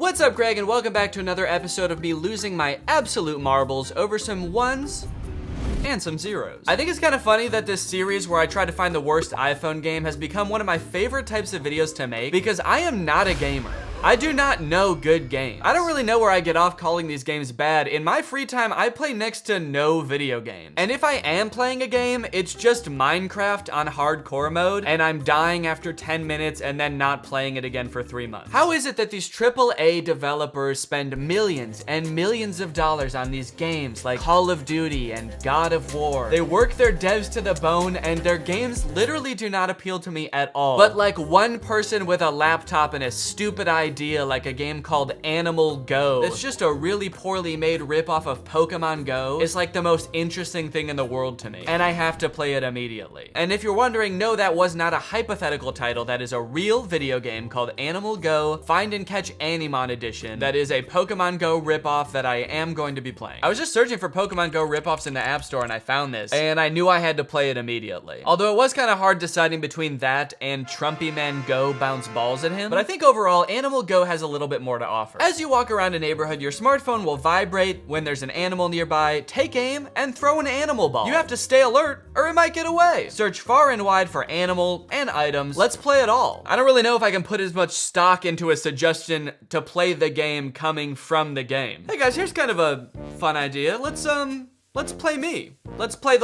What's up, Greg, and welcome back to another episode of me losing my absolute marbles over some ones and some zeros. I think it's kind of funny that this series where I try to find the worst iPhone game has become one of my favorite types of videos to make because I am not a gamer. I do not know good games. I don't really know where I get off calling these games bad. In my free time, I play next to no video games. And if I am playing a game, it's just Minecraft on hardcore mode, and I'm dying after 10 minutes and then not playing it again for 3 months. How is it that these AAA developers spend millions and millions of dollars on these games like Call of Duty and God of War? They work their devs to the bone, and their games literally do not appeal to me at all. But like one person with a laptop and a stupid idea like a game called Animal Go, it's just a really poorly made ripoff of Pokemon Go, is like the most interesting thing in the world to me, and I have to play it immediately. And if you're wondering, no, that was not a hypothetical title. That is a real video game called Animal Go Find and Catch Animon Edition. That is a Pokemon Go ripoff that I am going to be playing. I was just searching for Pokemon Go ripoffs in the App Store and I found this, and I knew I had to play it immediately. Although it was kind of hard deciding between that and Trumpy Man Go Bounce Balls at Him, but I think overall Animal Go has a little bit more to offer. As you walk around a neighborhood, your smartphone will vibrate when there's an animal nearby. Take aim and throw an animal ball. You have to stay alert or it might get away. Search far and wide for animal and items. Let's play it all. I don't really know if I can put as much stock into a suggestion to play the game coming from the game. Hey guys, here's kind of a fun idea. Let's play me. Let's play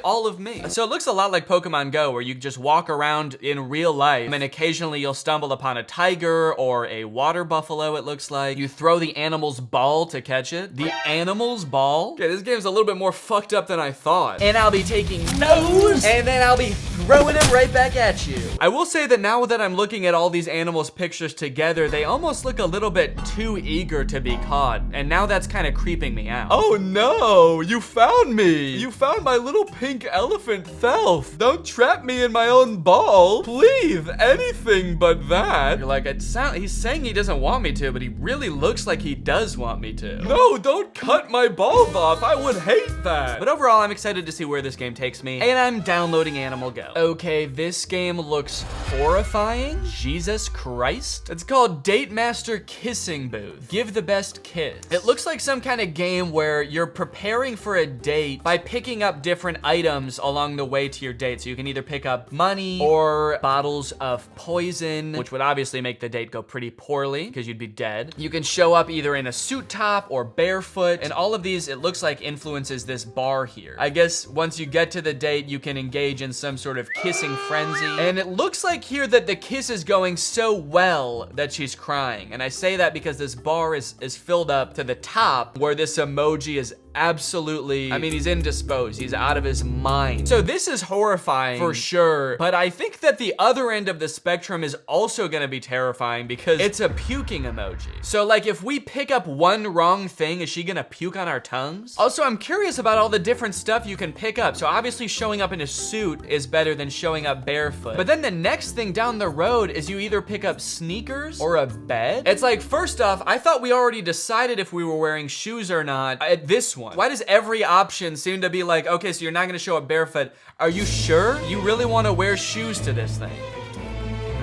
all of me. So it looks a lot like Pokemon Go, where you just walk around in real life, and occasionally you'll stumble upon a tiger or a water buffalo, it looks like. You throw the animal's ball to catch it. The animal's ball? Okay, this game's a little bit more fucked up than I thought. And I'll be taking those, and then I'll be throwing them right back at you. I will say that now that I'm looking at all these animals' pictures together, they almost look a little bit too eager to be caught, and now that's kind of creeping me out. Oh no, you found me. You found my little pink elephant self. Don't trap me in my own ball. Please, anything but that. You're like, he's saying he doesn't want me to, but he really looks like he does want me to. No, don't cut my balls off. I would hate that. But overall, I'm excited to see where this game takes me, and I'm downloading Animal Go. Okay, this game looks horrifying. Jesus Christ. It's called Date Master Kissing Booth. Give the best kiss. It looks like some kind of game where you're preparing for a date by picking up different items along the way to your date. So you can either pick up money or bottles of poison, which would obviously make the date go pretty poorly because you'd be dead. You can show up either in a suit top or barefoot, and all of these, it looks like, influences this bar here. I guess once you get to the date, you can engage in some sort of kissing frenzy. And it looks like here that the kiss is going so well that she's crying. And I say that because this bar is filled up to the top where this emoji is absolutely, I mean, he's indisposed. He's out of his mind. So this is horrifying for sure, but I think that the other end of the spectrum is also gonna be terrifying because it's a puking emoji. So like if we pick up one wrong thing, is she gonna puke on our tongues? Also, I'm curious about all the different stuff you can pick up. So obviously showing up in a suit is better than showing up barefoot. But then the next thing down the road is you either pick up sneakers or a bed. It's like, first off, I thought we already decided if we were wearing shoes or not at this one. Why does every option seem to be like, okay, so you're not gonna show up barefoot. Are you sure you really wanna wear shoes to this thing?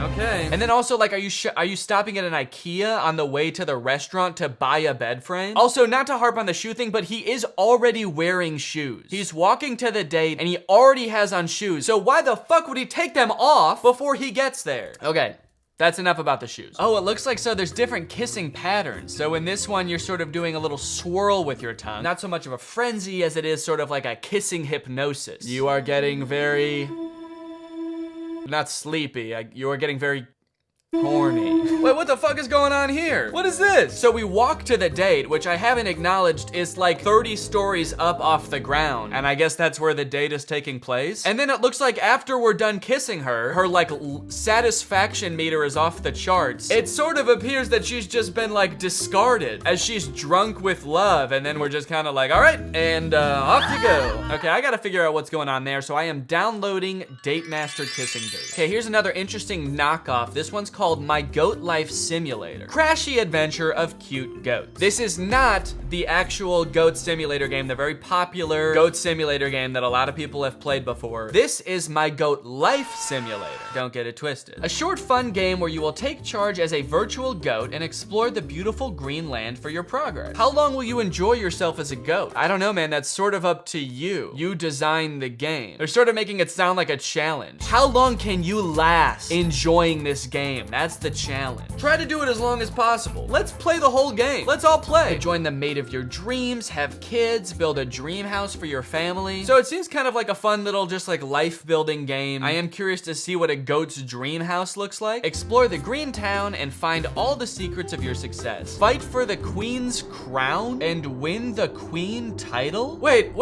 Okay. And then also, like, are you stopping at an IKEA on the way to the restaurant to buy a bed frame? Also, not to harp on the shoe thing, but he is already wearing shoes. He's walking to the date and he already has on shoes. So why the fuck would he take them off before he gets there? Okay. That's enough about the shoes. Oh, it looks like so there's different kissing patterns. So in this one, you're sort of doing a little swirl with your tongue. Not so much of a frenzy as it is sort of like a kissing hypnosis. You are getting very, not sleepy. You are getting very horny. Wait, what the fuck is going on here? What is this? So we walk to the date, which I haven't acknowledged is like 30 stories up off the ground. And I guess that's where the date is taking place. And then it looks like after we're done kissing her like satisfaction meter is off the charts. It sort of appears that she's just been like discarded as she's drunk with love. And then we're just kind of like, all right, and off you go. Okay, I gotta figure out what's going on there. So I am downloading Date Master Kissing Booth. Okay, here's another interesting knockoff. This one's called called My Goat Life Simulator. Crashy adventure of cute goats. This is not the actual Goat Simulator game, the very popular Goat Simulator game that a lot of people have played before. This is My Goat Life Simulator. Don't get it twisted. A short, fun game where you will take charge as a virtual goat and explore the beautiful green land for your progress. How long will you enjoy yourself as a goat? I don't know, man. That's sort of up to you. You design the game. They're sort of making it sound like a challenge. How long can you last enjoying this game? That's the challenge. Try to do it as long as possible. Let's play the whole game. Let's all play. Join the mate of your dreams, have kids, build a dream house for your family. So it seems kind of like a fun little just like life building game. I am curious to see what a goat's dream house looks like. Explore the green town and find all the secrets of your success. Fight for the queen's crown and win the queen title? Wait.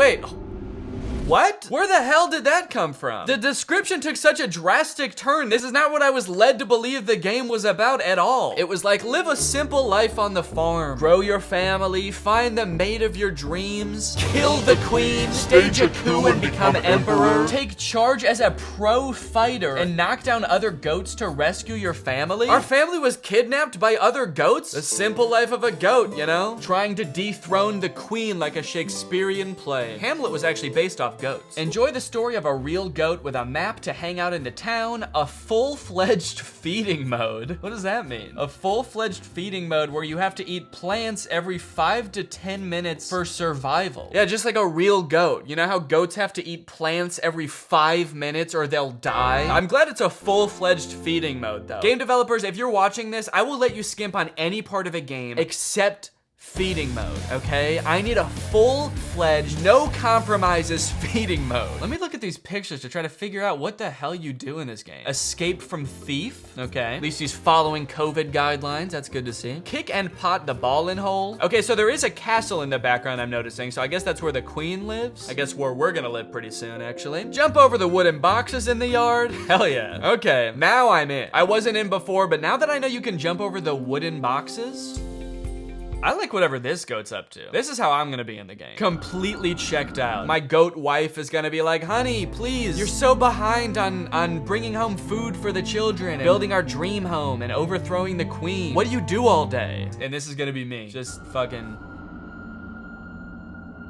What? Where the hell did that come from? The description took such a drastic turn. This is not what I was led to believe the game was about at all. It was like, live a simple life on the farm, grow your family, find the mate of your dreams, kill the queen, stage a coup and become emperor, take charge as a pro fighter, and knock down other goats to rescue your family. Our family was kidnapped by other goats? The simple life of a goat, you know? Trying to dethrone the queen like a Shakespearean play. Hamlet was actually based off goats. Enjoy the story of a real goat with a map to hang out in the town, a full-fledged feeding mode. What does that mean? A full-fledged feeding mode where you have to eat plants every 5 to 10 minutes for survival. Yeah, just like a real goat. You know how goats have to eat plants every 5 minutes or they'll die? I'm glad it's a full-fledged feeding mode though. Game developers, if you're watching this, I will let you skimp on any part of a game except feeding mode, okay? I need a full-fledged, no compromises feeding mode. Let me look at these pictures to try to figure out what the hell you do in this game. Escape from thief, okay. At least he's following COVID guidelines, that's good to see. Kick and pot the ball in hole. Okay, so there is a castle in the background I'm noticing, so I guess that's where the queen lives. I guess where we're gonna live pretty soon, actually. Jump over the wooden boxes in the yard. Hell yeah. Okay, now I'm in. I wasn't in before, but now that I know you can jump over the wooden boxes, I like whatever this goat's up to. This is how I'm gonna be in the game. Completely checked out. My goat wife is gonna be like, honey, please, you're so behind on bringing home food for the children and building our dream home and overthrowing the queen. What do you do all day? And this is gonna be me. Just fucking...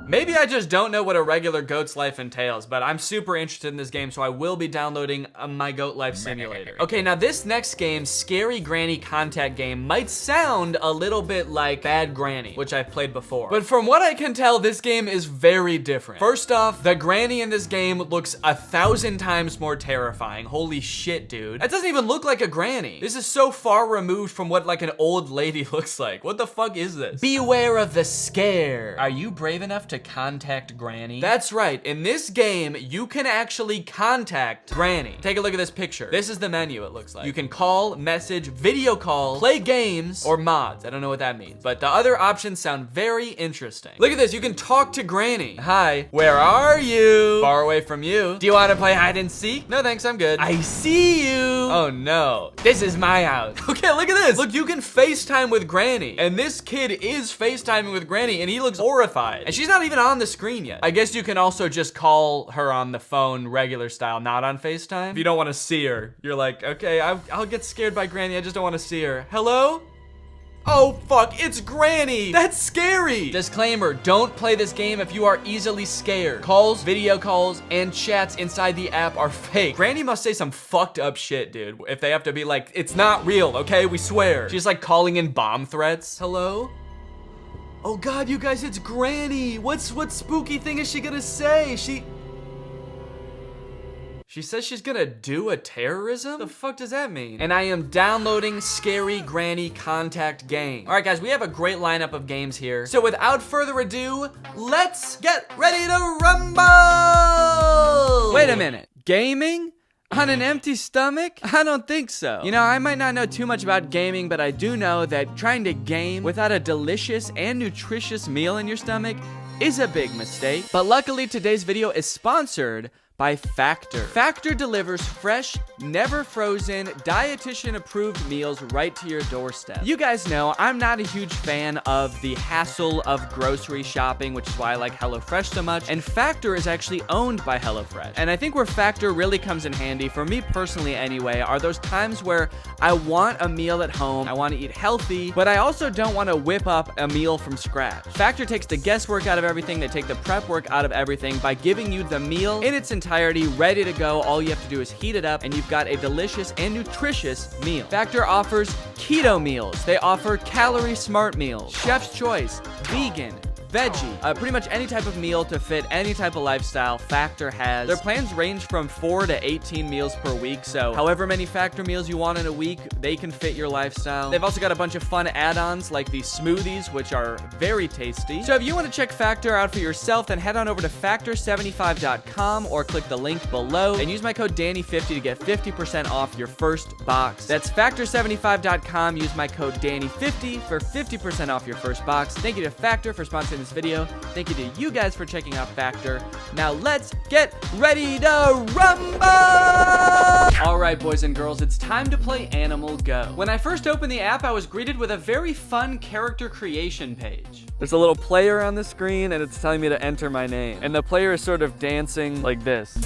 Maybe I just don't know what a regular goat's life entails, but I'm super interested in this game, so I will be downloading My Goat Life Simulator. Okay, now this next game, Scary Granny Contact Game, might sound a little bit like Bad Granny, which I've played before. But from what I can tell, this game is very different. First off, the granny in this game looks 1,000 times more terrifying. Holy shit, dude. That doesn't even look like a granny. This is so far removed from what like an old lady looks like. What the fuck is this? Beware of the scare. Are you brave enough to contact Granny? That's right. In this game, you can actually contact Granny. Take a look at this picture. This is the menu, it looks like. You can call, message, video call, play games, or mods. I don't know what that means, but the other options sound very interesting. Look at this. You can talk to Granny. Hi. Where are you? Far away from you. Do you want to play hide and seek? No, thanks. I'm good. I see you. Oh, no. This is my house. Okay, look at this. Look, you can FaceTime with Granny, and this kid is FaceTiming with Granny, and he looks horrified, and she's not even on the screen yet. I guess you can also just call her on the phone regular style, not on FaceTime. If you don't want to see her, you're like, okay, I'll get scared by Granny. I just don't want to see her. Hello? Oh, fuck, it's Granny. That's scary. Disclaimer, don't play this game if you are easily scared. Calls, video calls, and chats inside the app are fake. Granny must say some fucked up shit, dude. If they have to be like, it's not real, okay? We swear. She's like calling in bomb threats. Hello? Oh God, you guys, it's Granny. What spooky thing is she gonna say? She says she's gonna do a terrorism? The fuck does that mean? And I am downloading Scary Granny Contact Game. All right, guys, we have a great lineup of games here. So without further ado, let's get ready to rumble! Wait a minute, gaming? On an empty stomach? I don't think so. You know, I might not know too much about gaming, but I do know that trying to game without a delicious and nutritious meal in your stomach is a big mistake. But luckily, today's video is sponsored by Factor. Factor delivers fresh, never frozen, dietitian-approved meals right to your doorstep. You guys know I'm not a huge fan of the hassle of grocery shopping, which is why I like HelloFresh so much, and Factor is actually owned by HelloFresh. And I think where Factor really comes in handy, for me personally anyway, are those times where I want a meal at home, I want to eat healthy, but I also don't want to whip up a meal from scratch. Factor takes the guesswork out of everything, they take the prep work out of everything by giving you the meal in its entirety, ready to go. All you have to do is heat it up, and you've got a delicious and nutritious meal. Factor offers keto meals. They offer calorie smart meals, chef's choice, vegan, veggie, pretty much any type of meal to fit any type of lifestyle Factor has. Their plans range from 4 to 18 meals per week, so however many Factor meals you want in a week, they can fit your lifestyle. They've also got a bunch of fun add-ons like these smoothies, which are very tasty. So if you want to check Factor out for yourself, then head on over to factor75.com or click the link below and use my code Danny50 to get 50% off your first box. That's factor75.com. Use my code Danny50 for 50% off your first box. Thank you to Factor for sponsoring this video. Thank you to you guys for checking out Factor. Now let's get ready to rumble! Alright boys and girls, it's time to play Animal Go. When I first opened the app, I was greeted with a very fun character creation page. There's a little player on the screen and it's telling me to enter my name. And the player is sort of dancing like this.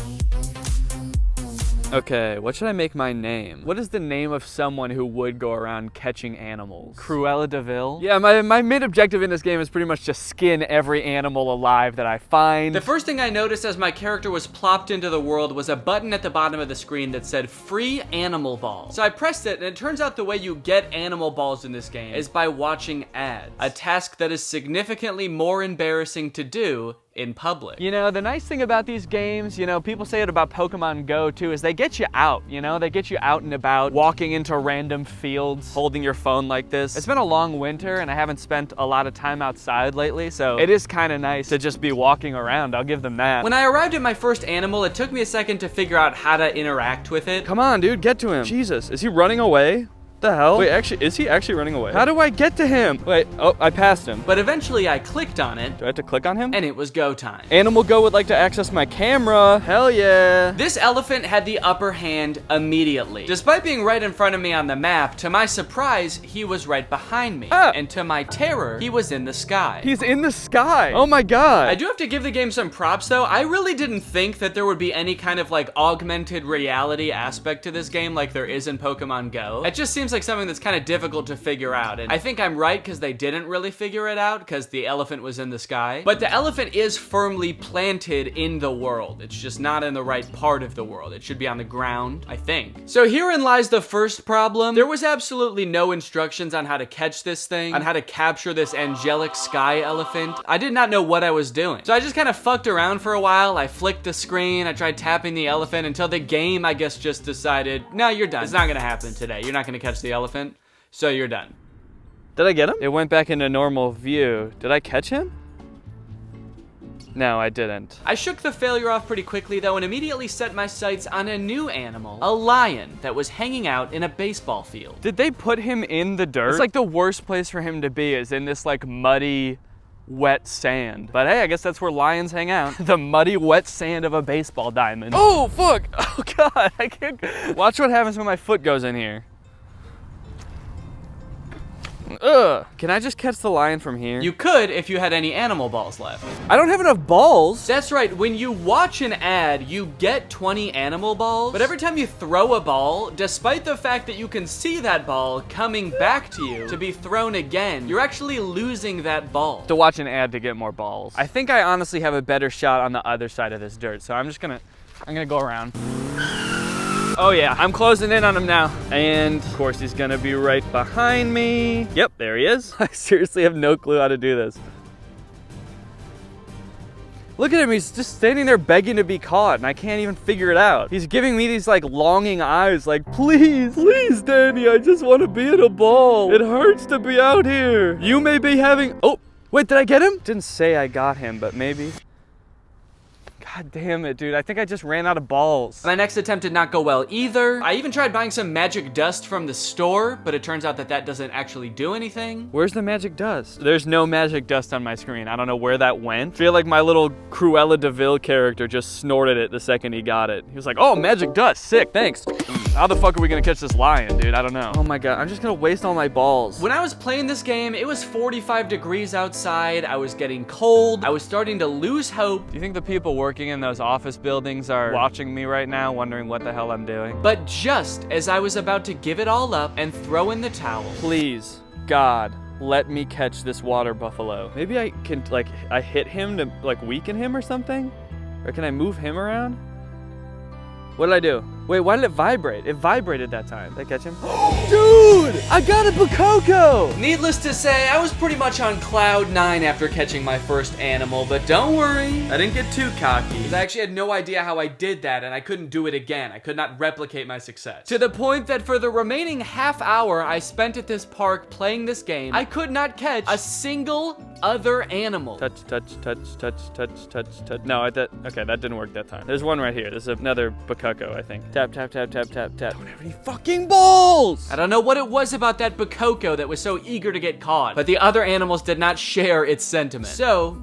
Okay, what should I make my name? What is the name of someone who would go around catching animals? Cruella de Vil? Yeah, my main objective in this game is pretty much just skin every animal alive that I find. The first thing I noticed as my character was plopped into the world was a button at the bottom of the screen that said free animal ball. So I pressed it, and it turns out the way you get animal balls in this game is by watching ads. A task that is significantly more embarrassing to do in public. You know, the nice thing about these games, you know, people say it about Pokemon Go too, is they get you out, you know? They get you out and about, walking into random fields, holding your phone like this. It's been a long winter and I haven't spent a lot of time outside lately, so it is kind of nice to just be walking around, I'll give them that. When I arrived at my first animal, it took me a second to figure out how to interact with it. Come on, dude, get to him. Jesus, is he running away? The hell? Wait, actually, is he actually running away? How do I get to him? Wait, oh, I passed him. But eventually I clicked on it. Do I have to click on him? And it was go time. Animal Go would like to access my camera. Hell yeah. This elephant had the upper hand immediately. Despite being right in front of me on the map, to my surprise, he was right behind me. And to my terror, he was in the sky. He's in the sky. Oh my God. I do have to give the game some props though. I really didn't think that there would be any kind of like augmented reality aspect to this game like there is in Pokemon Go. It just seems like something that's kind of difficult to figure out, and I think I'm right because they didn't really figure it out because the elephant was in the sky. But the elephant is firmly planted in the world. It's just not in the right part of the world. It should be on the ground, I think. So herein lies the first problem. There was absolutely no instructions on how to catch this thing, on how to capture this angelic sky elephant. I did not know what I was doing. So I just kind of fucked around for a while. I flicked the screen, I tried tapping the elephant until the game, I guess, just decided, no, you're done. It's not gonna happen today. You're not gonna catch the elephant, so you're done. Did I get him? It went back into normal view. Did I catch him? No, I didn't. I shook the failure off pretty quickly though and immediately set my sights on a new animal, a lion that was hanging out in a baseball field. Did they put him in the dirt? It's like the worst place for him to be is in this like muddy, wet sand. But hey, I guess that's where lions hang out. The muddy, wet sand of a baseball diamond. Oh, fuck. Oh God, I can't. Watch what happens when my foot goes in here. Ugh. Can I just catch the lion from here? You could if you had any animal balls left. I don't have enough balls. That's right, when you watch an ad, you get 20 animal balls, but every time you throw a ball, despite the fact that you can see that ball coming back to you to be thrown again, you're actually losing that ball. To watch an ad to get more balls. I think I honestly have a better shot on the other side of this dirt, so I'm gonna go around. Oh yeah, I'm closing in on him now. And of course he's gonna be right behind me. Yep, there he is. I seriously have no clue how to do this. Look at him, he's just standing there begging to be caught and I can't even figure it out. He's giving me these like longing eyes like, please, please Danny, I just wanna be in a ball. It hurts to be out here. You may be having, oh, wait, did I get him? Didn't say I got him, but maybe. God, God damn it, dude. I think I just ran out of balls. My next attempt did not go well either. I even tried buying some magic dust from the store, but it turns out that that doesn't actually do anything. Where's the magic dust? There's no magic dust on my screen. I don't know where that went. I feel like my little Cruella de Vil character just snorted it the second he got it. He was like, oh, magic dust, sick, thanks. How the fuck are we gonna catch this lion, dude? I don't know. Oh my god, I'm just gonna waste all my balls. When I was playing this game, it was 45 degrees outside. I was getting cold. I was starting to lose hope. Do you think the people working in those office buildings are watching me right now, wondering what the hell I'm doing? But just as I was about to give it all up and throw in the towel, please, God, let me catch this water buffalo. Maybe I can, like, I hit him to, like, weaken him or something? Or can I move him around? What did I do? Wait, why did it vibrate? It vibrated that time. Did I catch him? Dude, I got a Bakoko! Needless to say, I was pretty much on cloud 9 after catching my first animal, but don't worry, I didn't get too cocky. Because I actually had no idea how I did that, and I couldn't do it again. I could not replicate my success. To the point that for the remaining half hour I spent at this park playing this game, I could not catch a single other animal. Touch, touch, touch, touch, touch, touch, touch. No, okay, that didn't work that time. There's one right here. There's another Bakoko, I think. Tap, tap, tap, tap, tap, tap. Don't have any fucking balls! I don't know what it was about that Bakoko that was so eager to get caught, but the other animals did not share its sentiment. So,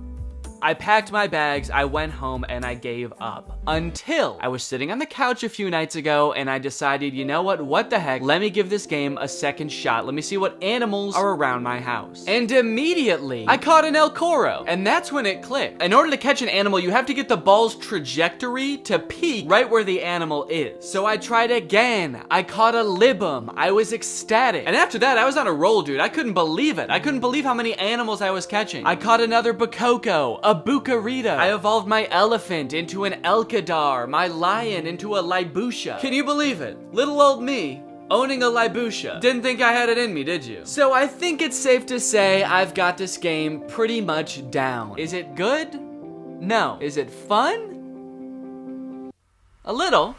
I packed my bags, I went home, and I gave up. Until I was sitting on the couch a few nights ago, and I decided, you know what the heck, let me give this game a second shot. Let me see what animals are around my house. And immediately, I caught an El Coro, and that's when it clicked. In order to catch an animal, you have to get the ball's trajectory to peak right where the animal is. So I tried again. I caught a Libum. I was ecstatic. And after that, I was on a roll, dude. I couldn't believe it. I couldn't believe how many animals I was catching. I caught another Bakoko, a Bucarita. I evolved my elephant into an Elkadar, my lion into a Libusha. Can you believe it? Little old me owning a Libusha. Didn't think I had it in me, did you? So I think it's safe to say I've got this game pretty much down. Is it good? No. Is it fun? A little.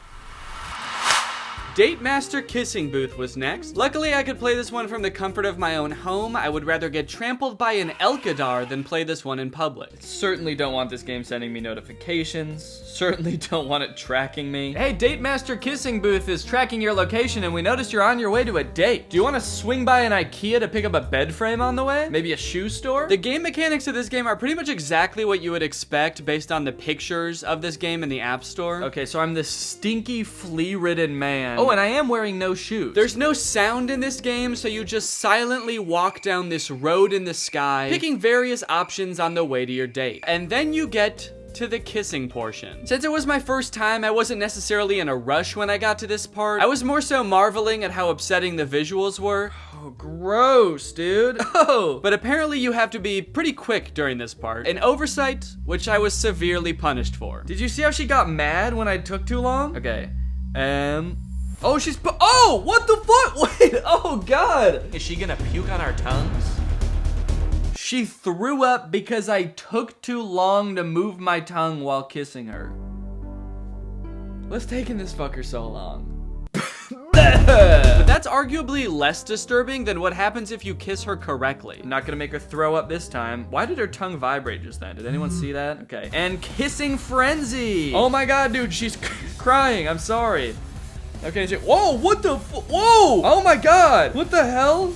Date Master Kissing Booth was next. Luckily, I could play this one from the comfort of my own home. I would rather get trampled by an Elkadar than play this one in public. Certainly don't want this game sending me notifications. Certainly don't want it tracking me. Hey, Date Master Kissing Booth is tracking your location and we noticed you're on your way to a date. Do you want to swing by an IKEA to pick up a bed frame on the way? Maybe a shoe store? The game mechanics of this game are pretty much exactly what you would expect based on the pictures of this game in the App Store. Okay, so I'm this stinky, flea-ridden man. Oh, and I am wearing no shoes. There's no sound in this game, so you just silently walk down this road in the sky, picking various options on the way to your date. And then you get to the kissing portion. Since it was my first time, I wasn't necessarily in a rush when I got to this part. I was more so marveling at how upsetting the visuals were. Oh, gross, dude. Oh, but apparently you have to be pretty quick during this part. An oversight, which I was severely punished for. Did you see how she got mad when I took too long? Okay, oh, oh, what the fuck? Wait, oh God. Is she gonna puke on our tongues? She threw up because I took too long to move my tongue while kissing her. What's taking this fucker so long? But that's arguably less disturbing than what happens if you kiss her correctly. I'm not gonna make her throw up this time. Why did her tongue vibrate just then? Did anyone see that? Okay, and kissing frenzy. Oh my God, dude, she's crying, I'm sorry. Okay, whoa, what the whoa! Oh my God! What the hell?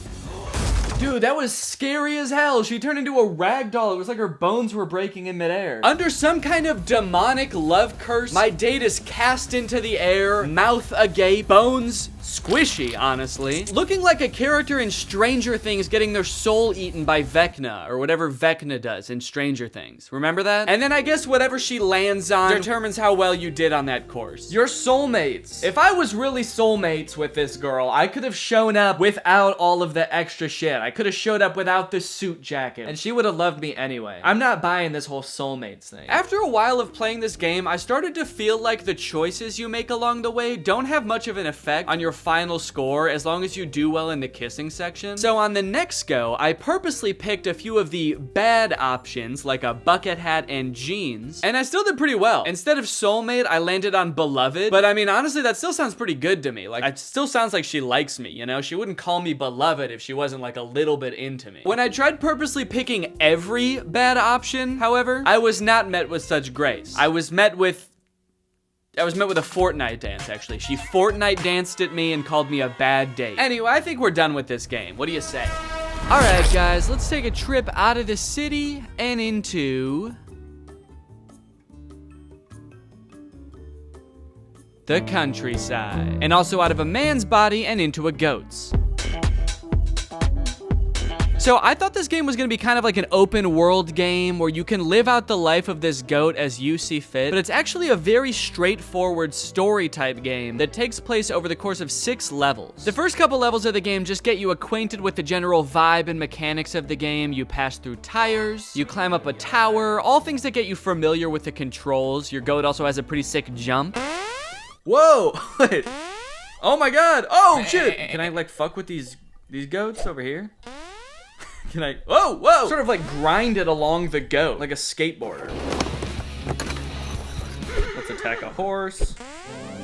Dude, that was scary as hell. She turned into a rag doll. It was like her bones were breaking in midair. Under some kind of demonic love curse, my date is cast into the air, mouth agape, bones squishy, honestly. Looking like a character in Stranger Things getting their soul eaten by Vecna, or whatever Vecna does in Stranger Things. Remember that? And then I guess whatever she lands on determines how well you did on that course. Your soulmates. If I was really soulmates with this girl, I could have shown up without all of the extra shit. I could have showed up without the suit jacket, and she would have loved me anyway. I'm not buying this whole soulmates thing. After a while of playing this game, I started to feel like the choices you make along the way don't have much of an effect on your final score as long as you do well in the kissing section. So on the next go, I purposely picked a few of the bad options like a bucket hat and jeans, and I still did pretty well. Instead of soulmate, I landed on beloved, but I mean, honestly, that still sounds pretty good to me. Like, it still sounds like she likes me, you know? She wouldn't call me beloved if she wasn't like a little bit into me. When I tried purposely picking every bad option, however, I was not met with such grace. I was met with a Fortnite dance, actually. She Fortnite danced at me and called me a bad date. Anyway, I think we're done with this game. What do you say? All right, guys, let's take a trip out of the city and into the countryside. And also out of a man's body and into a goat's. So I thought this game was gonna be kind of like an open world game where you can live out the life of this goat as you see fit, but it's actually a very straightforward story type game that takes place over the course of 6 levels. The first couple levels of the game just get you acquainted with the general vibe and mechanics of the game. You pass through tires, you climb up a tower, all things that get you familiar with the controls. Your goat also has a pretty sick jump. Whoa, wait. Oh my God, oh shit. Can I like fuck with these goats over here? Can I, whoa, sort of like grind it along the goat, like a skateboarder. Let's attack a horse.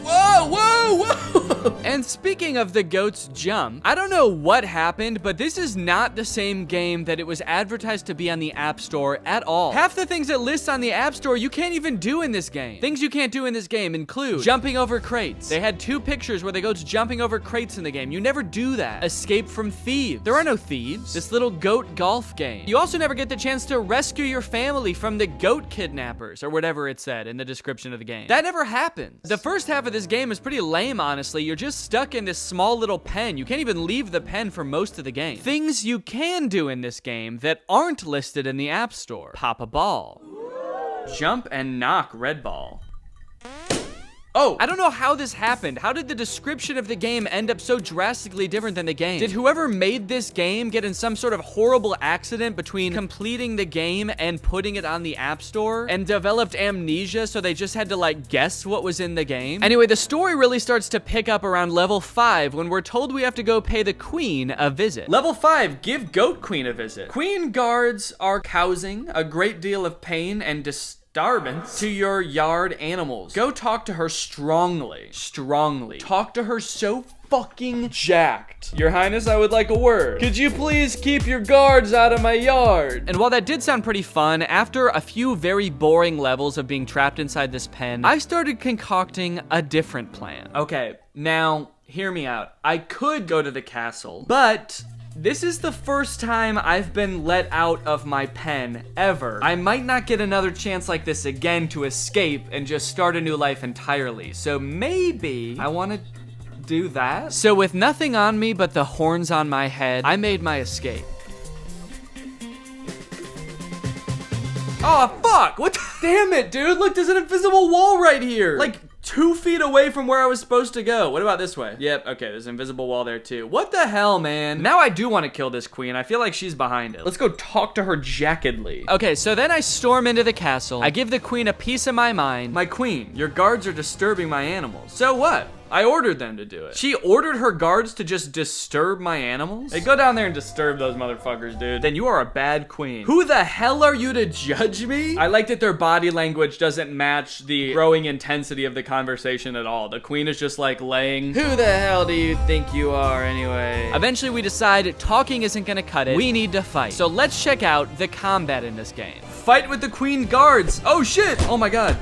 Whoa! And speaking of the goat's jump, I don't know what happened, but this is not the same game that it was advertised to be on the App Store at all. Half the things it lists on the App Store you can't even do in this game. Things you can't do in this game include jumping over crates. They had 2 pictures where the goat's jumping over crates in the game. You never do that. Escape from thieves. There are no thieves. This little goat golf game. You also never get the chance to rescue your family from the goat kidnappers, or whatever it said in the description of the game. That never happens. The first half of this game is pretty lame, honestly. You're just stuck in this small little pen. You can't even leave the pen for most of the game. Things you can do in this game that aren't listed in the App Store. Pop a ball. Jump and knock red ball. Oh, I don't know how this happened. How did the description of the game end up so drastically different than the game? Did whoever made this game get in some sort of horrible accident between completing the game and putting it on the App Store and developed amnesia so they just had to like guess what was in the game? Anyway, the story really starts to pick up around level 5 when we're told we have to go pay the queen a visit. Level 5, give Goat Queen a visit. Queen guards are causing a great deal of pain and disturbance to your yard animals. Go talk to her strongly. Talk to her so fucking jacked. Your Highness, I would like a word. Could you please keep your guards out of my yard? And while that did sound pretty fun, after a few very boring levels of being trapped inside this pen, I started concocting a different plan. Okay, now, hear me out. I could go to the castle, but this is the first time I've been let out of my pen, ever. I might not get another chance like this again to escape and just start a new life entirely. So maybe I want to do that? So with nothing on me but the horns on my head, I made my escape. Oh, fuck! What the— Damn it, dude! Look, there's an invisible wall right here! Like, 2 feet away from where I was supposed to go. What about this way? Yep, okay, there's an invisible wall there too. What the hell, man? Now I do want to kill this queen. I feel like she's behind it. Let's go talk to her jackedly. Okay, so then I storm into the castle. I give the queen a piece of my mind. My queen, your guards are disturbing my animals. So what? I ordered them to do it. She ordered her guards to just disturb my animals? Hey, go down there and disturb those motherfuckers, dude. Then you are a bad queen. Who the hell are you to judge me? I like that their body language doesn't match the growing intensity of the conversation at all. The queen is just like laying, who the hell do you think you are anyway? Eventually we decide talking isn't gonna cut it. We need to fight. So let's check out the combat in this game. Fight with the queen guards. Oh shit, oh my God.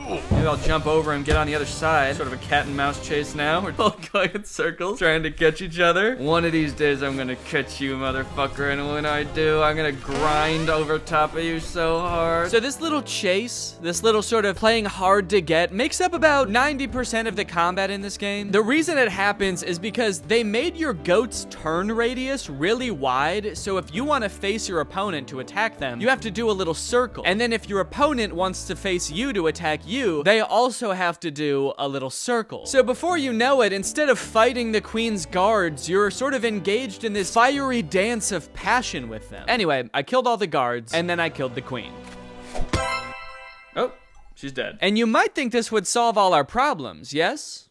Maybe I'll jump over and get on the other side. Sort of a cat and mouse chase now. We're all going in circles, trying to catch each other. One of these days, I'm gonna catch you, motherfucker. And when I do, I'm gonna grind over top of you so hard. So this little chase, this little sort of playing hard to get, makes up about 90% of the combat in this game. The reason it happens is because they made your goat's turn radius really wide. So if you want to face your opponent to attack them, you have to do a little circle. And then if your opponent wants to face you to attack you, they also have to do a little circle. So before you know it, instead of fighting the queen's guards, you're sort of engaged in this fiery dance of passion with them. Anyway, I killed all the guards, and then I killed the queen. Oh, she's dead. And you might think this would solve all our problems, yes?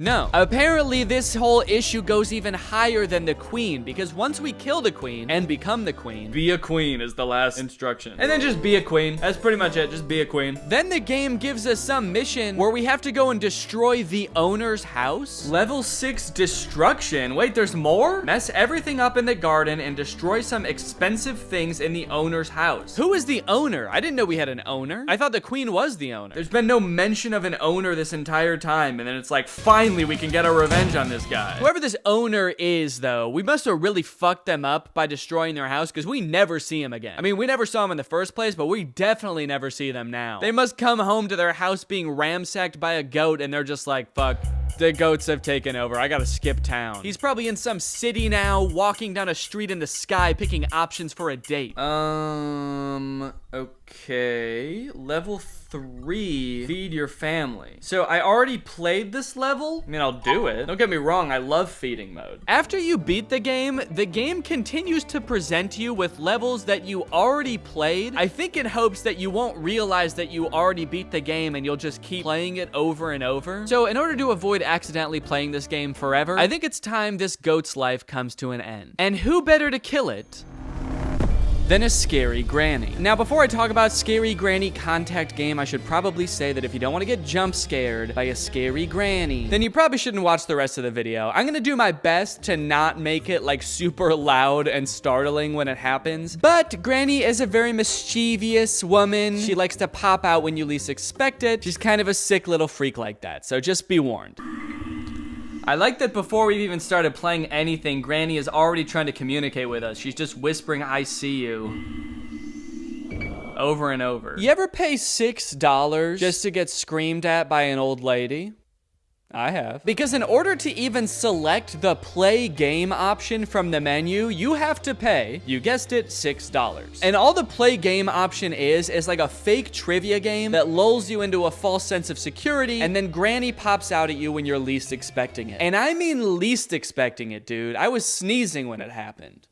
No. Apparently, this whole issue goes even higher than the queen, because once we kill the queen and become the queen, Be a queen is the last instruction. and then just be a queen. That's pretty much it. Just be a queen. Then the game gives us some mission where we have to go and destroy the owner's house. Level 6 destruction. Wait, there's more? Mess everything up in the garden and destroy some expensive things in the owner's house. Who is the owner? I didn't know we had an owner. I thought the queen was the owner. There's been no mention of an owner this entire time, and then it's like, finally we can get our revenge on this guy. Whoever this owner is, though, we must have really fucked them up by destroying their house, because we never see him again. I mean, we never saw him in the first place, but we definitely never see them now. They must come home to their house being ransacked by a goat, and they're just like, fuck, the goats have taken over. I gotta skip town. He's probably in some city now, walking down a street in the sky, picking options for a date. Okay. Level 3, feed your family. So I already played this level. I mean, I'll do it. Don't get me wrong, I love feeding mode. After you beat the game continues to present you with levels that you already played. I think in hopes that you won't realize that you already beat the game and you'll just keep playing it over and over. So in order to avoid accidentally playing this game forever, I think it's time this goat's life comes to an end. And who better to kill it than a scary granny? Now, before I talk about scary granny contact game, I should probably say that if you don't want to get jump scared by a scary granny, then you probably shouldn't watch the rest of the video. I'm gonna do my best to not make it like super loud and startling when it happens, but Granny is a very mischievous woman. She likes to pop out when you least expect it. She's kind of a sick little freak like that, so just be warned. I like that before we've even started playing anything, Granny is already trying to communicate with us. She's just whispering, "I see you," over and over. You ever pay $6 just to get screamed at by an old lady? I have. Because in order to even select the play game option from the menu, you have to pay, you guessed it, $6. And all the play game option is like a fake trivia game that lulls you into a false sense of security, and then Granny pops out at you when you're least expecting it. And I mean least expecting it, dude. I was sneezing when it happened.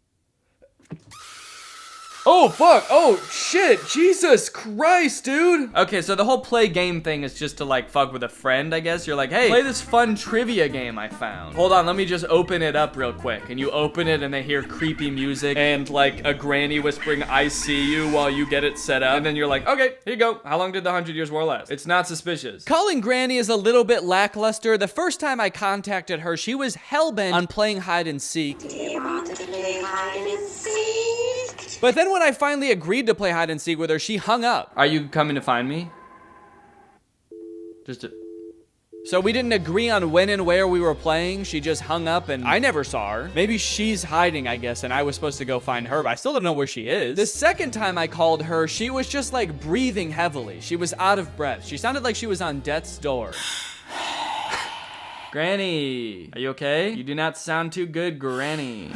Oh, fuck. Oh, shit. Jesus Christ, dude. Okay, so the whole play game thing is just to, like, fuck with a friend, I guess. You're like, hey, play this fun trivia game I found. Hold on, let me just open it up real quick. And you open it, and they hear creepy music and, like, a granny whispering, "I see you," while you get it set up. And then you're like, okay, here you go. How long did the 100 Years War last? It's not suspicious. Calling Granny is a little bit lackluster. The first time I contacted her, she was hellbent on playing hide and seek. Do you want to play hide and seek? But then when I finally agreed to play hide and seek with her, she hung up. Are you coming to find me? So we didn't agree on when and where we were playing. She just hung up and I never saw her. Maybe she's hiding, I guess, and I was supposed to go find her, but I still don't know where she is. The second time I called her, she was just like breathing heavily. She was out of breath. She sounded like she was on death's door. Granny, are you okay? You do not sound too good, Granny.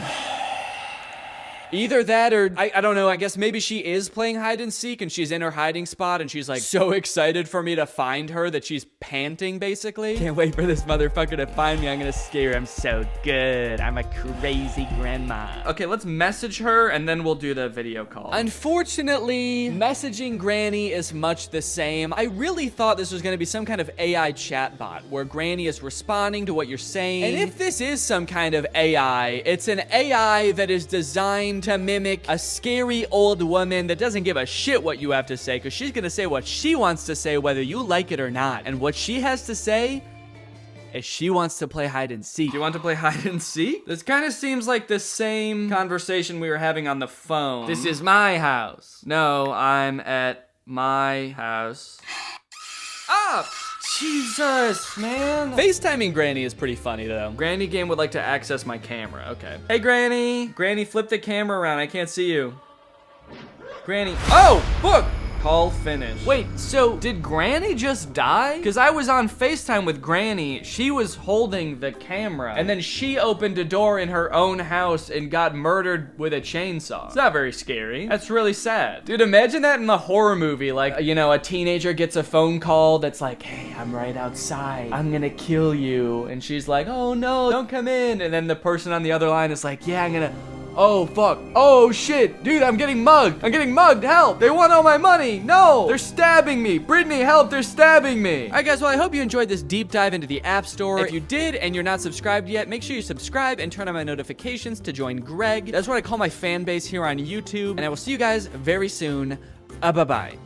Either that or, I don't know, I guess maybe she is playing hide and seek and she's in her hiding spot and she's like so excited for me to find her that she's panting basically. Can't wait for this motherfucker to find me. I'm gonna scare her. I'm so good. I'm a crazy grandma. Okay, let's message her and then we'll do the video call. Unfortunately, messaging Granny is much the same. I really thought this was gonna be some kind of AI chatbot where Granny is responding to what you're saying. And if this is some kind of AI, it's an AI that is designed to mimic a scary old woman that doesn't give a shit what you have to say, because she's gonna say what she wants to say whether you like it or not. And what she has to say is she wants to play hide and seek. Do you want to play hide and seek? This kind of seems like the same conversation we were having on the phone. This is my house. No, I'm at my house. Ah! Jesus, man. FaceTiming Granny is pretty funny, though. Granny game would like to access my camera. Okay. Hey, Granny. Granny, flip the camera around. I can't see you. Granny. Oh, look. Call finished. Wait, so did Granny just die? Because I was on FaceTime with Granny. She was holding the camera. And then she opened a door in her own house and got murdered with a chainsaw. It's not very scary. That's really sad. Dude, imagine that in a horror movie. Like, you know, a teenager gets a phone call that's like, "Hey, I'm right outside. I'm gonna kill you." And she's like, "Oh no, don't come in." And then the person on the other line is like, "Yeah, I'm gonna Oh, fuck. Oh, shit. Dude, I'm getting mugged. I'm getting mugged. Help. They want all my money. No. They're stabbing me. Brittany, help. They're stabbing me. All right, guys. Well, I hope you enjoyed this deep dive into the App Store. If you did and you're not subscribed yet, make sure you subscribe and turn on my notifications to join Greg. That's what I call my fan base here on YouTube. And I will see you guys very soon. Bye-bye.